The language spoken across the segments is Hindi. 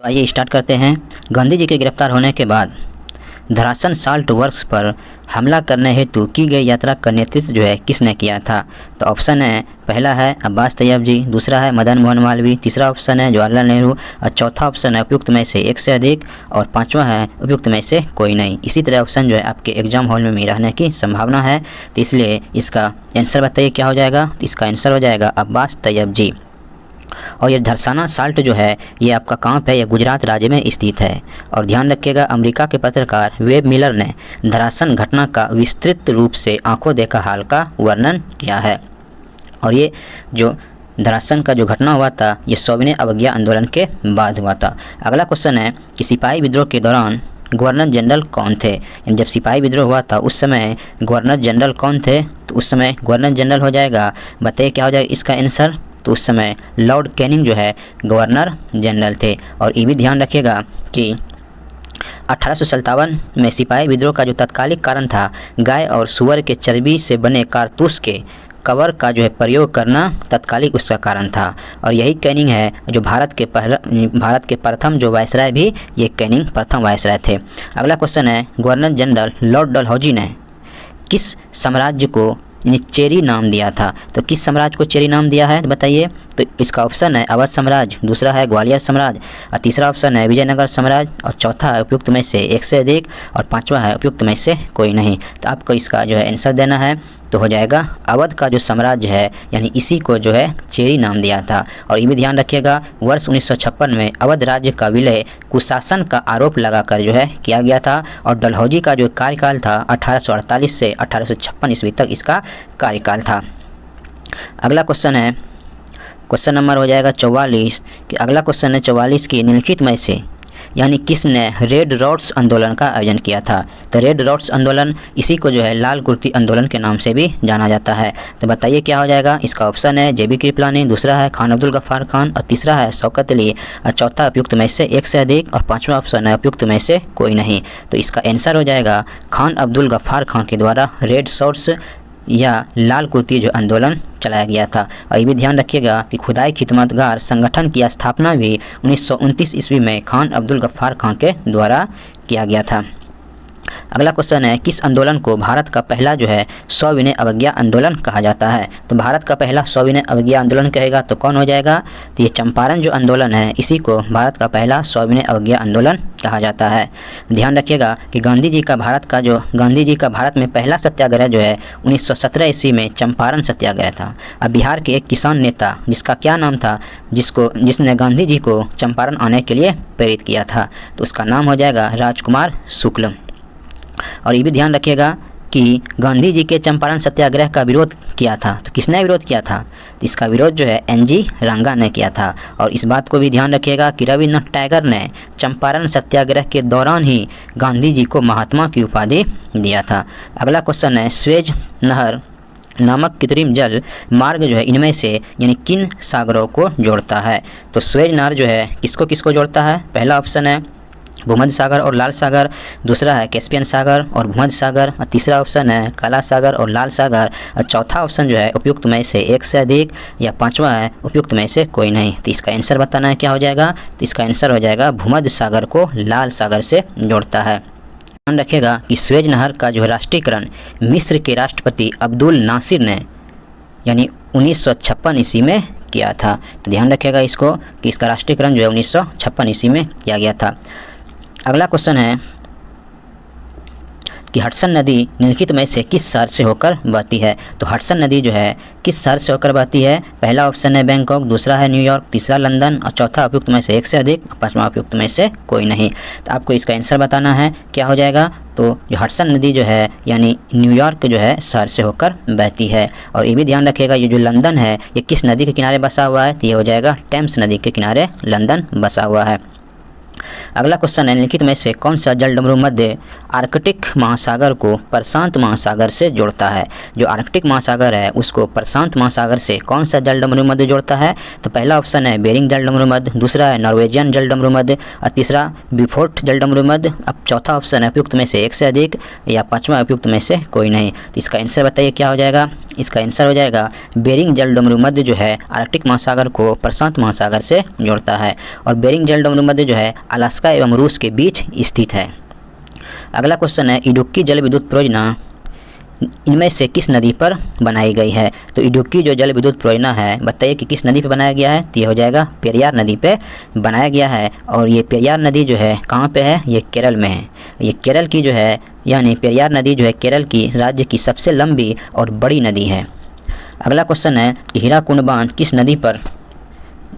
तो आइए स्टार्ट करते हैं। गांधी जी के गिरफ्तार होने के बाद धरासन साल्ट वर्क्स पर हमला करने हेतु की गई यात्रा का नेतृत्व जो है किसने किया था? तो ऑप्शन है, पहला है अब्बास तैयब जी, दूसरा है मदन मोहन मालवीय, तीसरा ऑप्शन है जवाहरलाल नेहरू और चौथा ऑप्शन है उपयुक्त में से एक से अधिक और पांचवा है उपयुक्त में से कोई नहीं। इसी तरह ऑप्शन जो है आपके एग्जाम हॉल में रहने की संभावना है, तो इसलिए इसका आंसर बताइए क्या हो जाएगा? तो इसका आंसर हो जाएगा अब्बास तैयब जी। और ये धरसाना साल्ट जो है ये आपका कहाँ पे है? ये गुजरात राज्य में स्थित है। और ध्यान रखिएगा, अमेरिका के पत्रकार वेब मिलर ने धरासन घटना का विस्तृत रूप से आंखों देखा हाल का वर्णन किया है। और ये जो धरासन का जो घटना हुआ था ये सविनय अवज्ञा आंदोलन के बाद हुआ था। अगला क्वेश्चन है कि सिपाही विद्रोह के दौरान गवर्नर जनरल कौन थे? जब सिपाही विद्रोह हुआ था उस समय गवर्नर जनरल कौन थे? तो उस समय गवर्नर जनरल हो जाएगा, बताइए क्या हो जाएगा इसका आंसर? तो उस समय लॉर्ड कैनिंग जो है गवर्नर जनरल थे। और ये भी ध्यान रखिएगा कि 1857 में सिपाही विद्रोह का जो तत्कालिक कारण था गाय और सुअर के चर्बी से बने कारतूस के कवर का जो है प्रयोग करना तत्कालिक उसका कारण था। और यही कैनिंग है जो भारत के प्रथम जो वायसराय भी ये कैनिंग प्रथम वायसराय थे। अगला क्वेश्चन है, गवर्नर जनरल लॉर्ड डलहौजी ने किस साम्राज्य को चेरी नाम दिया था? तो किस साम्राज्य को चेरी नाम दिया है बताइए? तो इसका ऑप्शन है अवध साम्राज्य, दूसरा है ग्वालियर साम्राज्य और तीसरा ऑप्शन है विजयनगर साम्राज्य और चौथा है उपयुक्त में से एक से अधिक और पांचवा है उपयुक्त में से कोई नहीं। तो आपको इसका जो है आंसर देना है, तो हो जाएगा अवध का जो साम्राज्य है यानी इसी को जो है चेरी नाम दिया था। और ये भी ध्यान रखिएगा, वर्ष 1956 में अवध राज्य का विलय कुशासन का आरोप लगाकर जो है किया गया था। और डलहौजी का जो कार्यकाल था 1848 से 1856 ईस्वी तक इसका कार्यकाल था। अगला क्वेश्चन है, क्वेश्चन नंबर हो जाएगा 44 कि अगला क्वेश्चन है 44 की निम्नलिखित में से यानी किसने रेड रॉड्स आंदोलन का आयोजन किया था? तो रेड रॉड्स आंदोलन इसी को जो है लाल कुर्ती आंदोलन के नाम से भी जाना जाता है। तो बताइए क्या हो जाएगा? इसका ऑप्शन है जेबी कृपलानी, दूसरा है खान अब्दुल गफ्फार खान और तीसरा है शौकत अली और चौथा उपयुक्त में से एक से अधिक और पांचवा ऑप्शन है उपयुक्त में से कोई नहीं। तो इसका आंसर हो जाएगा खान अब्दुल गफ्फार खान के द्वारा रेड शॉर्ट्स या लाल कुर्ती जो आंदोलन चलाया गया था। और ये भी ध्यान रखिएगा कि खुदाई खिदमतगार संगठन की स्थापना भी 1929 ईस्वी में खान अब्दुल गफ्फार खान के द्वारा किया गया था। अगला क्वेश्चन है, किस आंदोलन को भारत का पहला जो है सविनय अवज्ञा आंदोलन कहा जाता है? तो भारत का पहला सविनय अवज्ञा आंदोलन कहेगा तो कौन हो जाएगा? तो ये चंपारण जो आंदोलन है इसी को भारत का पहला सविनय अवज्ञा आंदोलन कहा जाता है। ध्यान रखिएगा कि गांधी जी का भारत में पहला सत्याग्रह जो है 1917 ईस्वी में चंपारण सत्याग्रह था। अब बिहार के एक किसान नेता जिसका क्या नाम था जिसने गांधी जी को चंपारण आने के लिए प्रेरित किया था, तो उसका नाम हो जाएगा राजकुमार शुक्ल। और ये भी ध्यान रखिएगा कि गांधी जी के चंपारण सत्याग्रह का विरोध किया था, तो किसने विरोध किया था? तो इसका विरोध जो है एनजी रंगा ने किया था। और इस बात को भी ध्यान रखिएगा कि रविन्द्रनाथ टैगोर ने चंपारण सत्याग्रह के दौरान ही गांधी जी को महात्मा की उपाधि दिया था। अगला क्वेश्चन है, स्वेज नहर नामक कृत्रिम जल मार्ग जो है इनमें से यानी किन सागरों को जोड़ता है? तो स्वेज नहर जो है किसको किसको जोड़ता है? पहला ऑप्शन है भूमध्य सागर और लाल सागर, दूसरा है कैस्पियन सागर और भूमध्य सागर और तीसरा ऑप्शन है काला सागर और लाल सागर और चौथा ऑप्शन जो है उपयुक्त में से एक से अधिक या पांचवा है उपयुक्त में से कोई नहीं। तो इसका आंसर बताना है क्या हो जाएगा? तो इसका आंसर हो जाएगा भूमध्य सागर को लाल सागर से जोड़ता है। ध्यान रखिएगा कि स्वेज नहर का जो राष्ट्रीयकरण मिस्र के राष्ट्रपति अब्दुल नासिर ने यानी 1956 ईस्वी में किया था। तो ध्यान रखिएगा इसको कि इसका राष्ट्रीयकरण जो है 1956 ईस्वी में किया गया था। अगला क्वेश्चन है कि हडसन नदी निम्नलिखित में से किस शहर से होकर बहती है? तो हडसन नदी जो है किस शहर से होकर बहती है? पहला ऑप्शन है बैंकॉक, दूसरा है न्यूयॉर्क, तीसरा लंदन और चौथा उपयुक्त में से एक से अधिक और पांचवा उपयुक्त में से कोई नहीं। तो आपको इसका आंसर बताना है क्या हो जाएगा? तो जो हडसन नदी जो है यानी न्यूयॉर्क जो है शहर से होकर बहती है। और ये भी ध्यान रखिएगा ये जो लंदन है ये किस नदी के किनारे बसा हुआ है? तो ये हो जाएगा टेम्स नदी के किनारे लंदन बसा हुआ है। अगला क्वेश्चन है, निम्नलिखित में से कौन सा जलडमरू मध्य आर्कटिक महासागर को प्रशांत महासागर से जोड़ता है? जो आर्कटिक महासागर है उसको प्रशांत महासागर से कौन सा जलडमरू मध्य जोड़ता है? तो पहला ऑप्शन है बेरिंग जलडमरू मध्य, दूसरा है नॉर्वेजियन जलडमरू मध्य और तीसरा बिफोर्ट जलडमरू मध्य। अब चौथा ऑप्शन है उपयुक्त में से एक से अधिक या पांचवा उपयुक्त में से कोई नहीं। तो इसका आंसर बताइए क्या हो जाएगा? इसका आंसर हो जाएगा बेरिंग जल डमरू मध्य जो है आर्कटिक महासागर को प्रशांत महासागर से जोड़ता है, और बेरिंग जल डमरू मध्य जो है अलास्का एवं रूस के बीच स्थित है। अगला क्वेश्चन है इडुक्की जल विद्युत परियोजना इनमें से किस नदी पर बनाई गई है? तो इडुक्की जो जल विद्युत परियोजना है बताइए कि किस नदी पर बनाया गया है? तो ये हो जाएगा पेरियार नदी पे बनाया गया है, और ये पेरियार नदी जो है कहाँ पे है? ये केरल में है। ये केरल की जो है यानी पेरियार नदी जो है केरल की राज्य की सबसे लंबी और बड़ी नदी है। अगला क्वेश्चन है हीराकुंड बांध किस नदी पर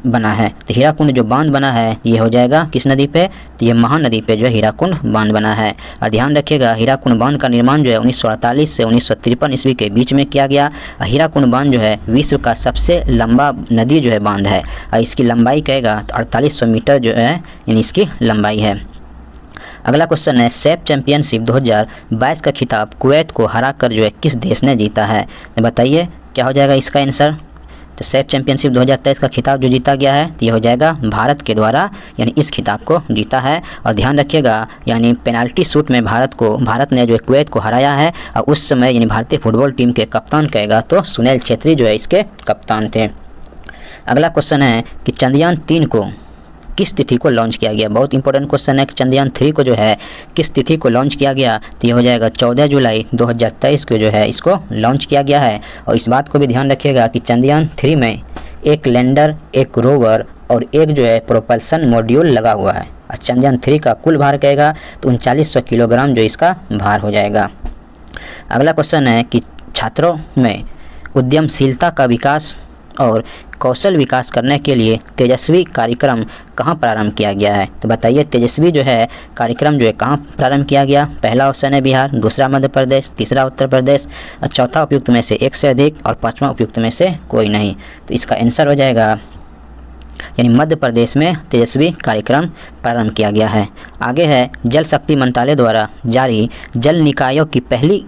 बना है? तो हीराकुंड जो बांध बना है ये हो जाएगा किस नदी पे? तो ये महानदी पे जो है हीराकुंड बांध बना है। और ध्यान रखिएगा हीराकुंड बांध का निर्माण जो है 1948 से 1953 ईस्वी के बीच में किया गया। हीराकुंड बांध जो है विश्व का सबसे लंबा नदी जो है बांध है, और इसकी लंबाई कहेगा तो 4800 मीटर जो है यानी इसकी लंबाई है। अगला क्वेश्चन है सेफ चैंपियनशिप 2022 का खिताब कुवैत को हराकर जो है किस देश ने जीता है? तो बताइए क्या हो जाएगा इसका आंसर? तो सेफ चैंपियनशिप 2023 का खिताब जो जीता गया है तो ये हो जाएगा भारत के द्वारा, यानी इस खिताब को जीता है। और ध्यान रखिएगा यानी पेनाल्टी शूट में भारत ने जो है कुवैत को हराया है, और उस समय यानी भारतीय फुटबॉल टीम के कप्तान कहेगा तो सुनील छेत्री जो है इसके कप्तान थे। अगला क्वेश्चन है कि चंद्रयान 3 को किस तिथि को लॉन्च किया गया? बहुत इंपॉर्टेंट क्वेश्चन है कि चंद्रयान 3 को जो है किस तिथि को लॉन्च किया गया? तो ये हो जाएगा 14 जुलाई 2023 को जो है इसको लॉन्च किया गया है। और इस बात को भी ध्यान रखिएगा कि चंद्रयान 3 में एक लैंडर, एक रोवर और एक जो है प्रोपल्सन मॉड्यूल लगा हुआ है। और चंद्रयान 3 का कुल भार कहेगा तो 3900 किलोग्राम जो इसका भार हो जाएगा। अगला क्वेश्चन है कि छात्रों में उद्यमशीलता का विकास और कौशल विकास करने के लिए तेजस्वी कार्यक्रम कहाँ प्रारंभ किया गया है? तो बताइए तेजस्वी जो है कार्यक्रम जो है कहाँ प्रारंभ किया गया? पहला ऑप्शन है बिहार, दूसरा मध्य प्रदेश, तीसरा उत्तर प्रदेश, और चौथा उपयुक्त में से एक से अधिक, और पांचवा उपयुक्त में से कोई नहीं। तो इसका आंसर हो जाएगा यानी मध्य प्रदेश में तेजस्वी कार्यक्रम प्रारंभ किया गया है। आगे है जल शक्ति मंत्रालय द्वारा जारी जल निकायों की पहली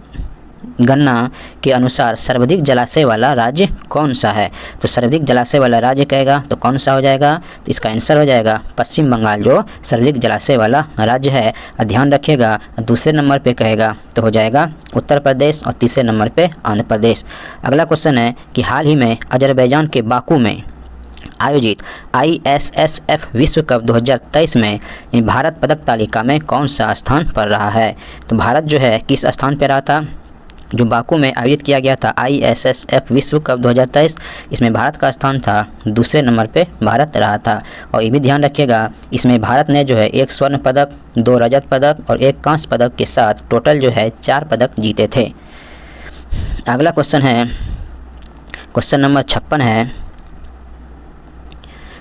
गणना के अनुसार सर्वाधिक जलाशय वाला राज्य कौन सा है? तो सर्वाधिक जलाशय वाला राज्य कहेगा तो कौन सा हो जाएगा? तो इसका आंसर हो जाएगा पश्चिम बंगाल जो सर्वाधिक जलाशय वाला राज्य है। और ध्यान रखिएगा दूसरे नंबर पे कहेगा तो हो जाएगा उत्तर प्रदेश, और तीसरे नंबर पे आंध्र प्रदेश। अगला क्वेश्चन है कि हाल ही में अजरबैजान के बाकू में आयोजित ISSF विश्व कप 2023 में भारत पदक तालिका में कौन सा स्थान पर रहा है? तो भारत जो है किस स्थान पर रहा था? जो बाकू में आयोजित किया गया था ISSF विश्व कप 2023, इसमें भारत का स्थान था दूसरे नंबर पे भारत रहा था। और ये भी ध्यान रखिएगा इसमें भारत ने जो है 1 स्वर्ण पदक, 2 रजत पदक और 1 कांस्य पदक के साथ टोटल जो है 4 पदक जीते थे। अगला क्वेश्चन है क्वेश्चन नंबर 56 है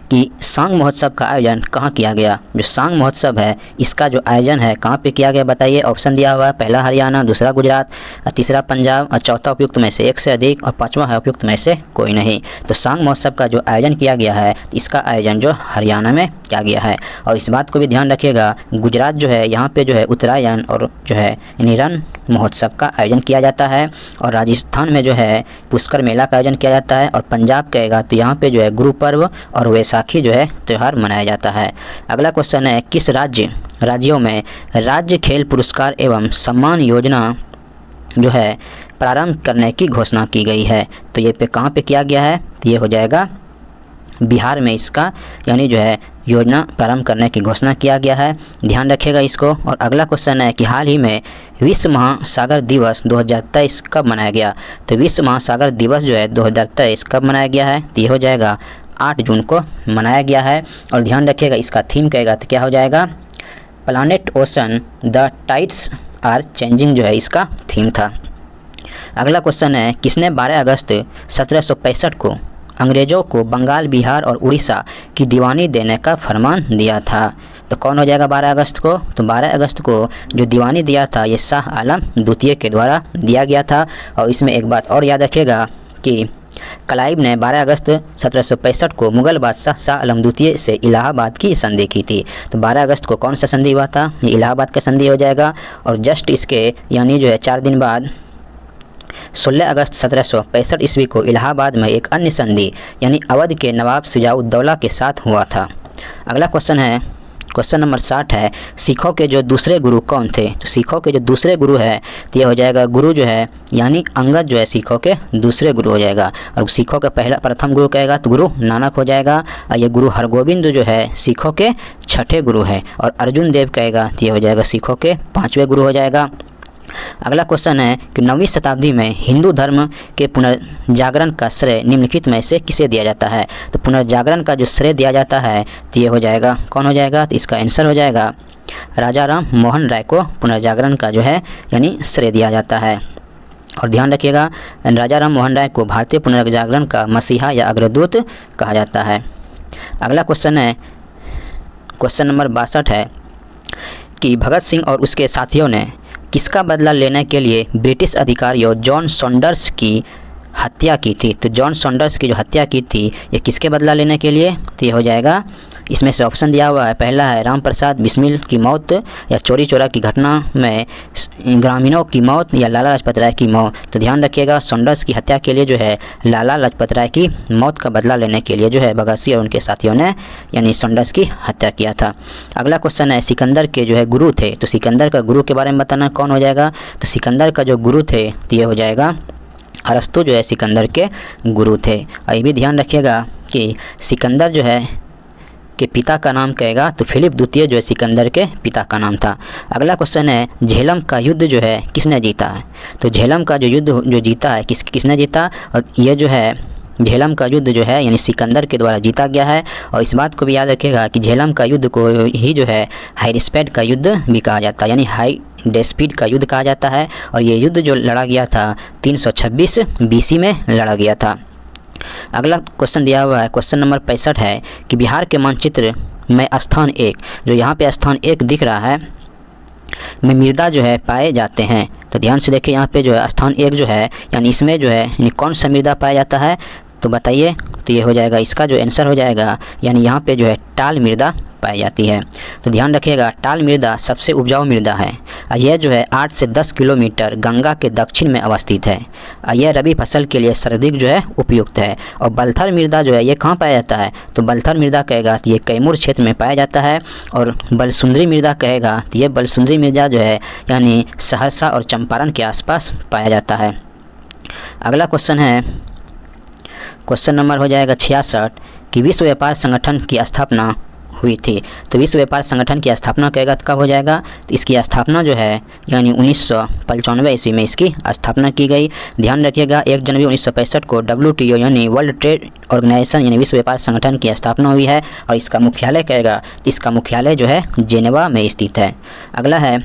कि सांग महोत्सव का आयोजन कहाँ किया गया? जो सांग महोत्सव है इसका जो आयोजन है कहाँ पे किया गया बताइए? ऑप्शन दिया हुआ है पहला हरियाणा, दूसरा गुजरात, तीसरा पंजाब, और चौथा उपयुक्त में से एक से अधिक, और पांचवा है उपयुक्त में से कोई नहीं। तो सांग महोत्सव का जो आयोजन किया गया है इसका आयोजन जो हरियाणा में किया गया है। और इस बात को भी ध्यान रखिएगा गुजरात जो है यहाँ पे जो है उत्तरायण और जो है रण महोत्सव का आयोजन किया जाता है, और राजस्थान में जो है पुष्कर मेला का आयोजन किया जाता है, और पंजाब कहेगा तो यहाँ पे जो है गुरु पर्व और वैसाखी जो है त्यौहार मनाया जाता है। अगला क्वेश्चन है किस राज्यों में राज्य खेल पुरस्कार एवं सम्मान योजना जो है प्रारंभ करने की घोषणा की गई है? तो ये पे कहाँ पे किया गया है? तो ये हो जाएगा बिहार में इसका यानी जो है योजना प्रारंभ करने की घोषणा किया गया है। ध्यान रखिएगा इसको। और अगला क्वेश्चन है कि हाल ही में विश्व महासागर दिवस 2023 कब मनाया गया? तो विश्व महासागर दिवस जो है 2023 कब मनाया गया है? तो ये हो जाएगा 8 जून को मनाया गया है। और ध्यान रखिएगा इसका थीम कहेगा तो क्या हो जाएगा? Planet ocean the tides are changing जो है इसका थीम था। अगला क्वेश्चन है किसने 12 अगस्त 1765 को अंग्रेज़ों को बंगाल, बिहार और उड़ीसा की दीवानी देने का फरमान दिया था? तो कौन हो जाएगा 12 अगस्त को? तो 12 अगस्त को जो दीवानी दिया था ये शाह आलम द्वितीय के द्वारा दिया गया था। और इसमें एक बात और याद रखिएगा कि क्लाइव ने 12 अगस्त 1765 को मुगल बादशाह शाह आलम द्वितीय से इलाहाबाद की संधि की थी। तो 12 अगस्त को कौन सा संधि हुआ था? ये इलाहाबाद का संधि हो जाएगा। और जस्ट इसके यानी जो है 4 दिन बाद 16 अगस्त 1765 ईस्वी को इलाहाबाद में एक अन्य संधि यानी अवध के नवाब शुजाउद्दौला के साथ हुआ था। अगला क्वेश्चन है क्वेश्चन नंबर 60 है, सिखों के जो दूसरे गुरु कौन थे? तो सिखों के जो दूसरे गुरु है तो ये हो जाएगा गुरु जो है यानी अंगद जो है सिखों के दूसरे गुरु हो जाएगा। और सिखों का प्रथम गुरु कहेगा तो गुरु नानक हो जाएगा। और ये गुरु हरगोविंद जो है सिखों के छठे गुरु है। और अर्जुन देव कहेगा तो ये हो जाएगा सिखों के पाँचवें गुरु हो जाएगा। अगला क्वेश्चन है कि 9वीं शताब्दी में हिंदू धर्म के पुनर्जागरण का श्रेय निम्नलिखित में से किसे दिया जाता है? तो पुनर्जागरण का जो श्रेय दिया जाता है तो ये हो जाएगा कौन हो जाएगा? तो इसका आंसर हो जाएगा राजा राम मोहन राय को पुनर्जागरण का जो है यानी श्रेय दिया जाता है। और ध्यान रखिएगा राजा राम मोहन राय को भारतीय पुनर्जागरण का मसीहा या अग्रदूत कहा जाता है। अगला क्वेश्चन है क्वेश्चन नंबर 62 है कि भगत सिंह और उसके साथियों ने किसका बदला लेने के लिए ब्रिटिश अधिकारियों जॉन सॉन्डर्स की हत्या की थी? तो जॉन सॉन्डर्स की जो हत्या की थी ये किसके बदला लेने के लिए? तो ये हो जाएगा, इसमें से ऑप्शन दिया हुआ है, पहला है राम प्रसाद बिस्मिल की मौत, या चोरी चोरा की घटना में ग्रामीणों की मौत, या लाला लाजपत राय की मौत। तो ध्यान रखिएगा सॉन्डर्स की हत्या के लिए जो है लाला लाजपत राय की मौत का बदला लेने के लिए जो है भगत सिंह और उनके साथियों ने यानी सॉन्डर्स की हत्या किया था। अगला क्वेश्चन है सिकंदर के जो है गुरु थे, तो सिकंदर का गुरु के बारे में बताना कौन हो जाएगा? तो सिकंदर का जो गुरु थे तो ये हो जाएगा अरस्तु जो है सिकंदर के गुरु थे। और ये भी ध्यान रखिएगा कि सिकंदर जो है के पिता का नाम कहेगा तो फिलिप द्वितीय जो है सिकंदर के पिता का नाम था। अगला क्वेश्चन है झेलम का युद्ध जो है किसने जीता है? तो झेलम का जो युद्ध जो जीता है किसने जीता? और ये जो है झेलम का युद्ध जो है यानी सिकंदर के द्वारा जीता गया है। और इस बात को भी याद रखिएगा कि झेलम का युद्ध को ही जो है हाईरिस्पेड का युद्ध भी कहा जाता है यानी हाई डेस्पीड का युद्ध कहा जाता है। और ये युद्ध जो लड़ा गया था 326 BC में लड़ा गया था। अगला क्वेश्चन दिया हुआ है क्वेश्चन नंबर 65 है कि बिहार के मानचित्र में स्थान 1 जो यहाँ पे स्थान 1 दिख रहा है में मृदा जो है पाए जाते हैं। तो ध्यान से देखिए यहाँ पे जो है स्थान 1 जो है यानी इसमें जो है यानी कौन सा मृदा पाया जाता है? तो बताइए। तो ये हो जाएगा इसका जो आंसर हो जाएगा यानी यहाँ पे जो है टाल मृदा पाई जाती है। तो ध्यान रखिएगा टाल मृदा सबसे उपजाऊ मृदा है। यह जो है 8 से 10 किलोमीटर गंगा के दक्षिण में अवस्थित है। यह रबी फसल के लिए सर्वाधिक जो है उपयुक्त है। और बलथर मृदा जो है ये कहाँ पाया जाता है? तो बलथर मृदा कहेगा तो ये कैमूर क्षेत्र में पाया जाता है। और बलसुंदरी मृदा कहेगा तो ये बलसुंदरी मृदा जो है यानी सहरसा और चंपारण के आसपास पाया जाता है। अगला क्वेश्चन है क्वेश्चन नंबर हो जाएगा 66 कि विश्व व्यापार संगठन की स्थापना हुई थी। तो विश्व व्यापार संगठन की स्थापना कहेगा तो कब हो जाएगा? तो इसकी स्थापना जो है यानी 1995 ईस्वी में इसकी स्थापना की गई। ध्यान रखिएगा 1 जनवरी 1965 को WTO यानी वर्ल्ड ट्रेड ऑर्गेनाइजेशन यानी विश्व व्यापार संगठन की स्थापना हुई है। और इसका मुख्यालय कहेगा तो इसका मुख्यालय जो है जेनेवा में स्थित है। अगला है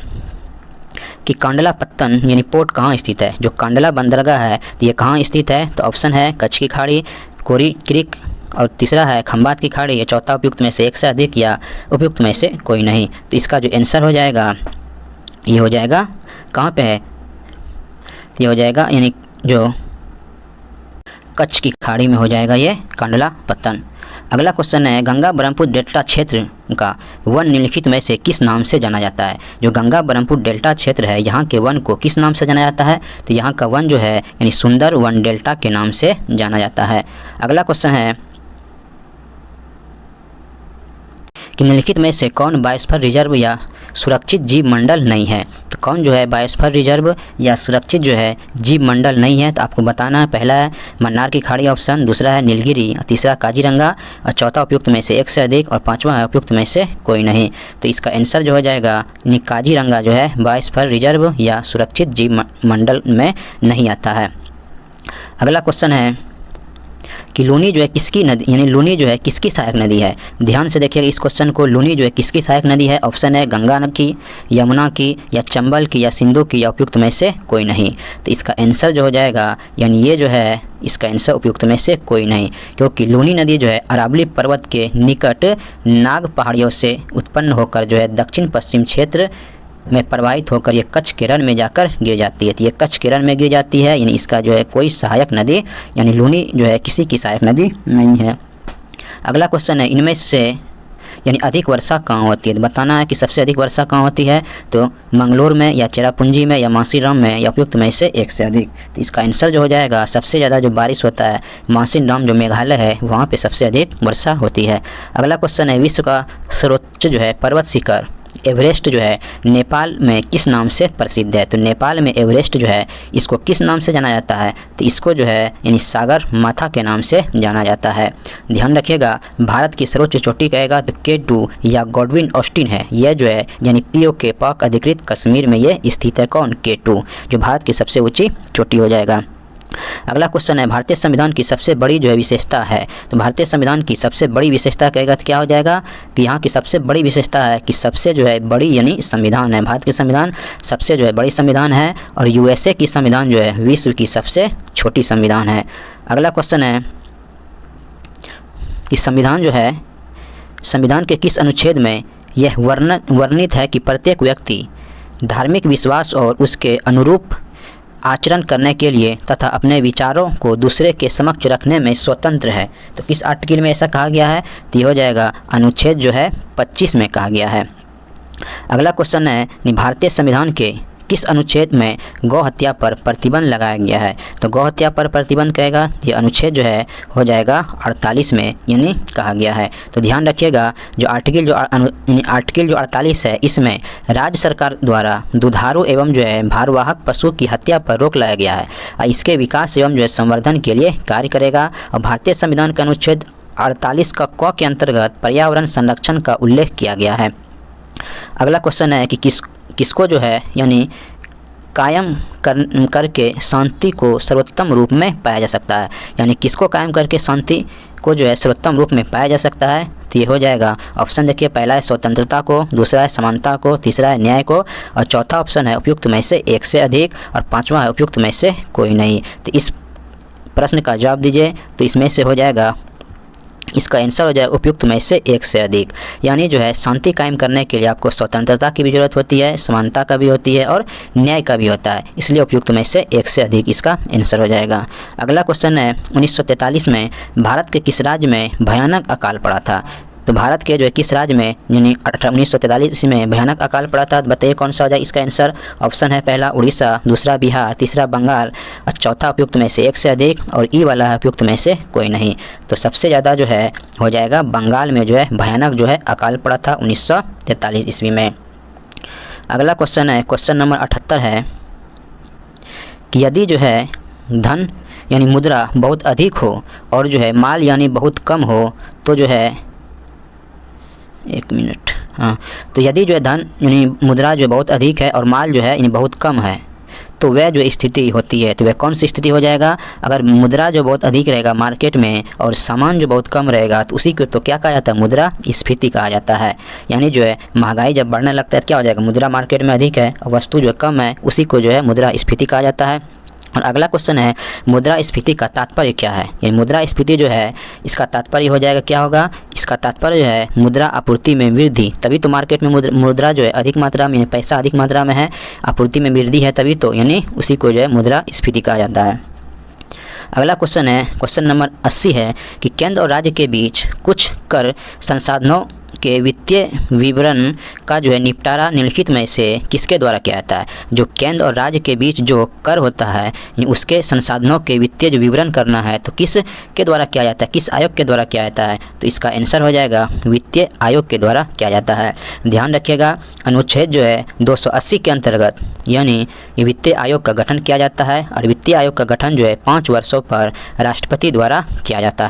कि कांडला पत्तन यानी पोर्ट कहाँ स्थित है? जो कांडला बंदरगाह है तो ये कहाँ स्थित है? तो ऑप्शन है कच्छ की खाड़ी, कोरी क्रिक, और तीसरा है खंबात की खाड़ी, या चौथा उपयुक्त में से एक से अधिक, या उपयुक्त में से कोई नहीं। तो इसका जो आंसर हो जाएगा ये हो जाएगा कहाँ पे है? ये हो जाएगा यानी जो कच्छ की खाड़ी में हो जाएगा ये कांडला पत्तन। अगला क्वेश्चन है गंगा बरहमपुर डेल्टा क्षेत्र का वन निम्नलिखित में से किस नाम से जाना जाता है? जो गंगा बरहमपुर डेल्टा क्षेत्र है यहाँ के वन को किस नाम से जाना जाता है? तो यहाँ का वन जो है यानी सुंदर वन डेल्टा के नाम से जाना जाता है। अगला क्वेश्चन है कि निम्नलिखित में से कौन बायोस्फीयर रिजर्व या सुरक्षित जीव मंडल नहीं है? तो कौन जो है बायोस्फीयर रिजर्व या सुरक्षित जो है जीव मंडल नहीं है? तो आपको बताना है, पहला है मन्नार की खाड़ी ऑप्शन, दूसरा है नीलगिरी, तीसरा काजीरंगा, और चौथा उपयुक्त में से एक से अधिक, और पांचवा है उपयुक्त में से कोई नहीं। तो इसका आंसर जो हो जाएगा यानी काजीरंगा जो है बायोस्फीयर रिजर्व या सुरक्षित जीव मंडल में नहीं आता है। अगला क्वेश्चन है कि लूनी जो है किसकी नदी यानी लूनी जो है किसकी सहायक नदी है? ध्यान से देखिएगा इस क्वेश्चन को, लूनी जो है किसकी सहायक नदी है? ऑप्शन है गंगा की, यमुना की, या चंबल की, या सिंधु की, या उपयुक्त में से कोई नहीं। तो इसका आंसर जो हो जाएगा यानी ये जो है इसका आंसर उपयुक्त में से कोई नहीं, क्योंकि लूनी नदी जो है अरावली पर्वत के निकट नाग पहाड़ियों से उत्पन्न होकर जो है दक्षिण पश्चिम क्षेत्र में प्रवाहित होकर ये कच्छ के रण में जाकर गिर जाती है। तो ये कच्छ के रण में गिर जाती है यानी इसका जो है कोई सहायक नदी यानी लूनी जो है किसी की सहायक नदी नहीं है। अगला क्वेश्चन है इनमें से यानी अधिक वर्षा कहाँ होती है, तो बताना है कि सबसे अधिक वर्षा कहाँ होती है, तो मंगलोर में या चेरापूंजी में या मासीराम में या उपयुक्त में से एक से अधिक। तो इसका आंसर जो हो जाएगा, सबसे ज़्यादा जो बारिश होता है मासीराम जो मेघालय है वहाँ पे सबसे अधिक वर्षा होती है। अगला क्वेश्चन है, विश्व का सर्वोच्च जो है पर्वत शिखर एवरेस्ट जो है नेपाल में किस नाम से प्रसिद्ध है। तो नेपाल में एवरेस्ट जो है इसको किस नाम से जाना जाता है, तो इसको जो है यानी सागर माथा के नाम से जाना जाता है। ध्यान रखिएगा, भारत की सर्वोच्च चोटी कहेगा तो K2 या गॉडविन ऑस्टिन है, यह जो है यानी POK पाक अधिकृत कश्मीर में ये स्थित है। कौन? K2 जो भारत की सबसे ऊँची चोटी हो जाएगा। अगला क्वेश्चन है, भारतीय संविधान की सबसे बड़ी जो है विशेषता है, तो भारतीय संविधान की सबसे बड़ी विशेषता कहेगा तो क्या हो जाएगा कि यहाँ की सबसे बड़ी विशेषता है कि सबसे जो है बड़ी यानी संविधान है। भारत की संविधान सबसे जो है बड़ी संविधान है और USA की संविधान जो है विश्व की सबसे छोटी संविधान है। अगला क्वेश्चन है कि संविधान जो है संविधान के किस अनुच्छेद में यह वर्णित है कि प्रत्येक व्यक्ति धार्मिक विश्वास और उसके अनुरूप आचरण करने के लिए तथा अपने विचारों को दूसरे के समक्ष रखने में स्वतंत्र है। तो किस आर्टिकल में ऐसा कहा गया है, तो ये हो जाएगा अनुच्छेद जो है 25 में कहा गया है। अगला क्वेश्चन है, भारतीय संविधान के किस अनुच्छेद में गौ हत्या पर प्रतिबंध लगाया गया है। तो गौ हत्या पर प्रतिबंध कहेगा ये अनुच्छेद जो है हो जाएगा 48 में यानी कहा गया है। तो ध्यान रखिएगा, जो आर्टिकल जो 48 है इसमें राज्य सरकार द्वारा दुधारू एवं जो है भारवाहक पशु की हत्या पर रोक लगाया गया है और इसके विकास एवं जो है संवर्धन के लिए कार्य करेगा। और भारतीय संविधान का अनुच्छेद 48 का क के अंतर्गत पर्यावरण संरक्षण का उल्लेख किया गया है। अगला क्वेश्चन है कि किसको जो है यानी कायम करके शांति को सर्वोत्तम रूप में पाया जा सकता है, यानी किसको कायम करके शांति को जो है सर्वोत्तम रूप में पाया जा सकता है। तो ये हो जाएगा ऑप्शन देखिए, पहला है स्वतंत्रता को, दूसरा है समानता को, तीसरा है न्याय को और चौथा ऑप्शन है उपयुक्त में से एक से अधिक और पांचवा है उपयुक्त में से कोई नहीं। तो इस प्रश्न का जवाब दीजिए, तो इसमें से हो जाएगा इसका आंसर हो जाए उपयुक्त में से एक से अधिक। यानी जो है शांति कायम करने के लिए आपको स्वतंत्रता की भी जरूरत होती है, समानता का भी होती है और न्याय का भी होता है, इसलिए उपयुक्त में से एक से अधिक इसका आंसर हो जाएगा। अगला क्वेश्चन है, 1943 में भारत के किस राज्य में भयानक अकाल पड़ा था। तो भारत के जो है किस राज्य में यानी 1943 में भयानक अकाल पड़ा था, बताइए कौन सा हो जाए इसका आंसर। ऑप्शन है पहला उड़ीसा, दूसरा बिहार, तीसरा बंगाल और चौथा उपयुक्त में से एक से अधिक और ई वाला है उपयुक्त में से कोई नहीं। तो सबसे ज़्यादा जो है हो जाएगा बंगाल में जो है भयानक जो है अकाल पड़ा था 1943 ईस्वी में। अगला क्वेश्चन है, क्वेश्चन नंबर 78 है कि यदि जो है धन यानी मुद्रा बहुत अधिक हो और जो है माल यानी बहुत कम हो तो जो है एक मिनट, हाँ, तो यदि जो है धन यानी मुद्रा जो बहुत अधिक है और माल जो है यानी बहुत कम है तो वह जो स्थिति होती है तो वह कौन सी स्थिति हो जाएगा। अगर मुद्रा जो बहुत अधिक रहेगा मार्केट में और सामान जो बहुत कम रहेगा तो उसी को तो क्या कहा जाता है, मुद्रा स्फीति कहा जाता है। यानी जो है महंगाई जब बढ़ने लगता है तो क्या हो जाएगा, मुद्रा मार्केट में अधिक है और वस्तु जो कम है उसी को जो है मुद्रा स्फीति कहा जाता है। और अगला क्वेश्चन है, मुद्रा स्फीति का तात्पर्य क्या है। ये मुद्रा स्फीति जो है इसका तात्पर्य हो जाएगा क्या होगा, इसका तात्पर्य जो है मुद्रा आपूर्ति में वृद्धि, तभी तो मार्केट में मुद्रा जो है अधिक मात्रा में पैसा अधिक मात्रा में है, आपूर्ति में वृद्धि है तभी तो, यानी उसी को जो है मुद्रा स्फीति कहा जाता है। अगला क्वेश्चन है, क्वेश्चन नंबर 80 है कि केंद्र और राज्य के बीच कुछ कर संसाधनों के वित्तीय विवरण का जो है निपटारा निम्नलिखित में से किसके द्वारा किया जाता है। जो केंद्र और राज्य के बीच जो कर होता है उसके संसाधनों के वित्तीय जो विवरण करना है तो किस के द्वारा किया जाता है, किस आयोग के द्वारा किया जाता है। तो इसका आंसर हो जाएगा वित्तीय आयोग के द्वारा किया जाता है। ध्यान रखिएगा, अनुच्छेद जो है 280 के अंतर्गत यानी वित्तीय आयोग का गठन किया जाता है और वित्तीय आयोग का गठन जो है 5 वर्षों पर राष्ट्रपति द्वारा किया जाता है।